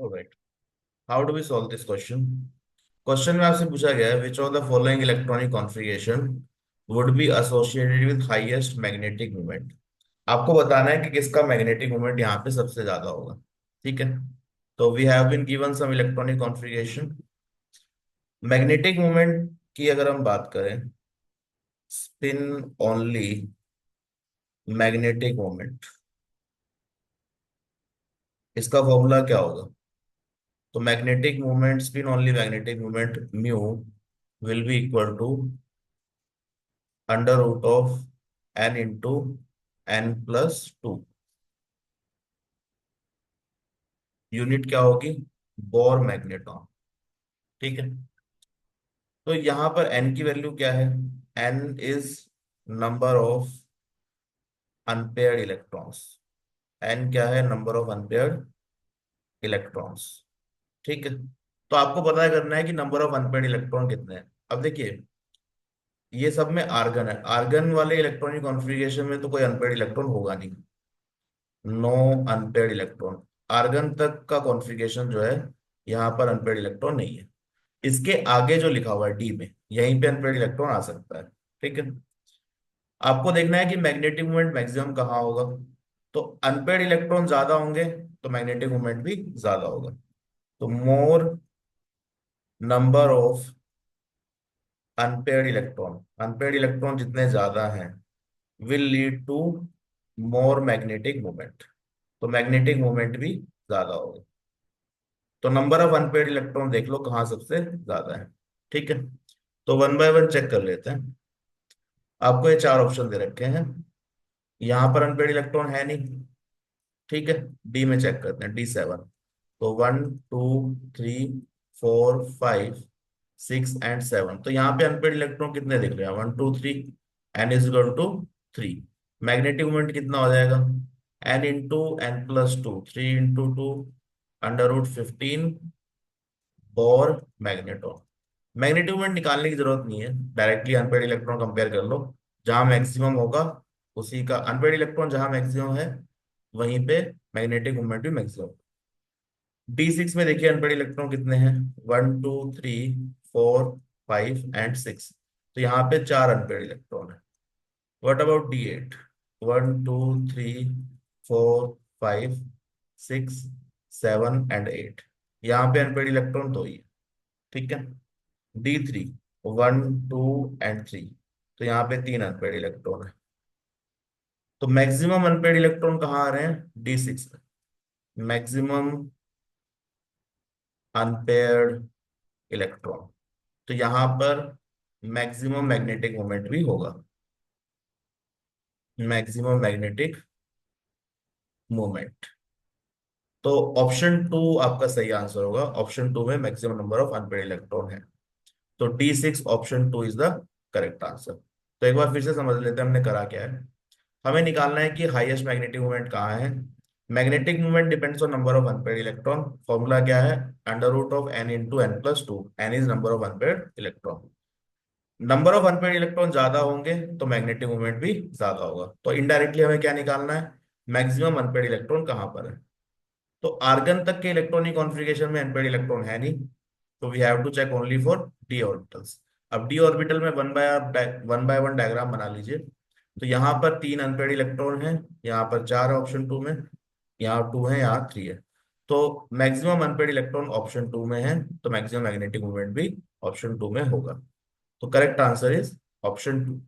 Alright, how do we solve this question. Question में आपसे पूछा गया है which of the following electronic configuration would be associated with highest magnetic moment. आपको बताना है कि किसका मैग्नेटिक मोमेंट यहाँ पे सबसे ज्यादा होगा। ठीक है, तो we have been given some electronic configuration. Magnetic moment की अगर हम बात करें, स्पिन ओनली मैग्नेटिक मोमेंट, इसका फॉर्मूला क्या होगा। तो magnetic moment, spin only magnetic moment mu will be equal to under root of n into n+2। Unit क्या होगी, बोर मैग्नेटॉन। ठीक है, तो यहां पर n की वैल्यू क्या है, n is number of unpaired electrons. n क्या है, नंबर ऑफ अनपेयर्ड इलेक्ट्रॉन्स। ठीक है, तो आपको पता करना है कि नंबर ऑफ अनपेयर्ड इलेक्ट्रॉन कितने हैं। अब देखिए, ये सब में आर्गन है, आर्गन वाले इलेक्ट्रॉनिक कॉन्फ़िगरेशन में तो कोई अनपेयर्ड इलेक्ट्रॉन होगा नहीं। नो अनपेयर्ड इलेक्ट्रॉन, आर्गन तक का कॉन्फ़िगरेशन जो है, यहाँ पर अनपेयर्ड इलेक्ट्रॉन नहीं है। इसके आगे जो लिखा हुआ है डी में, यहीं पे अनपेयर्ड इलेक्ट्रॉन आ सकता है। ठीक है, आपको देखना है कि मैग्नेटिक मोमेंट मैक्सिमम कहाँ होगा। तो अनपेयर्ड इलेक्ट्रॉन ज्यादा होंगे तो मैग्नेटिक मोमेंट भी ज्यादा होगा। तो more number of unpaired electron जितने ज्यादा हैं will lead to more magnetic moment, तो मैग्नेटिक मोमेंट भी ज्यादा होगा। तो नंबर ऑफ अनपेयर्ड इलेक्ट्रॉन देख लो कहाँ सबसे ज्यादा है। ठीक है, तो वन बाय वन चेक कर लेते हैं। आपको ये चार ऑप्शन दे रखे हैं, यहाँ पर अनपेयर्ड इलेक्ट्रॉन है नहीं। ठीक है, डी में चेक करते हैं, D7। तो 1 2 3 4 5 6 एंड 7, तो यहाँ पे अनपेड इलेक्ट्रॉन कितने दिख रहे हैं, 1 2 3, n = 3। मैग्नेटिक मोमेंट कितना हो जाएगा, n × n+2, 3 × 2 √15 और मैग्नेटॉन। मैग्नेटिक मोमेंट निकालने की जरूरत नहीं है, डायरेक्टली अनपेड इलेक्ट्रॉन कंपेयर कर लो। जहां मैक्सिमम होगा उसी का, अनपेड इलेक्ट्रॉन जहां मैक्सिमम है वहीं पे मैग्नेटिक मोमेंट भी मैक्सिमम। D6 में देखिए अनपेड इलेक्ट्रॉन कितने हैं, 1 2 3 4 5 एंड 6, तो यहाँ पे चार अनपेड इलेक्ट्रॉन है। व्हाट अबाउट D8, 1 2 3 4 5 6 7 एंड 8, यहाँ पे अनपेड इलेक्ट्रॉन दो ही है। ठीक है, D3, 1 2 एंड 3, तो यहाँ पे तीन अनपेड इलेक्ट्रॉन है। तो मैक्सिमम अनपेड इलेक्ट्रॉन कहाँ आ रहे हैं, D6 में मैक्सिमम अनपेयर्ड इलेक्ट्रॉन, तो यहां पर मैक्सिमम मैग्नेटिक मोमेंट भी होगा, मैक्सिमम मैग्नेटिक मोमेंट। तो ऑप्शन टू आपका सही आंसर होगा, ऑप्शन टू में maximum number of unpaired electron है। तो D6 option two is the correct answer. तो एक बार फिर से समझ लेते हैं हमने करा क्या है। हमें निकालना है कि हाईएस्ट मैग्नेटिक मोमेंट कहाँ है। Magnetic moment depends on number of unpaired electron. Formula क्या है, √n × n+2, n is number of unpaired electron. Number of unpaired electron ज्यादा होंगे तो मैग्नेटिक मोमेंट भी ज्यादा होगा। तो इनडायरेक्टली हमें क्या निकालना है, मैक्सिमम अनपेयर्ड इलेक्ट्रॉन कहाँ पर है। तो आर्गन तक के इलेक्ट्रॉनिक कॉन्फ़िगरेशन में अनपेयर्ड इलेक्ट्रॉन है नहीं, तो we have to check only for d orbitals. अब डी ऑर्बिटल में वन बाय वन डायग्राम बना लीजिए। तो यहाँ पर तीन अनपेयर्ड इलेक्ट्रॉन है, यहाँ पर चार है ऑप्शन टू में, यहाँ टू है, यहाँ थ्री है। तो maximum unpaired electron option two में है, तो मैक्सिमम मैग्नेटिक मोमेंट भी ऑप्शन टू में होगा। तो correct answer is option to.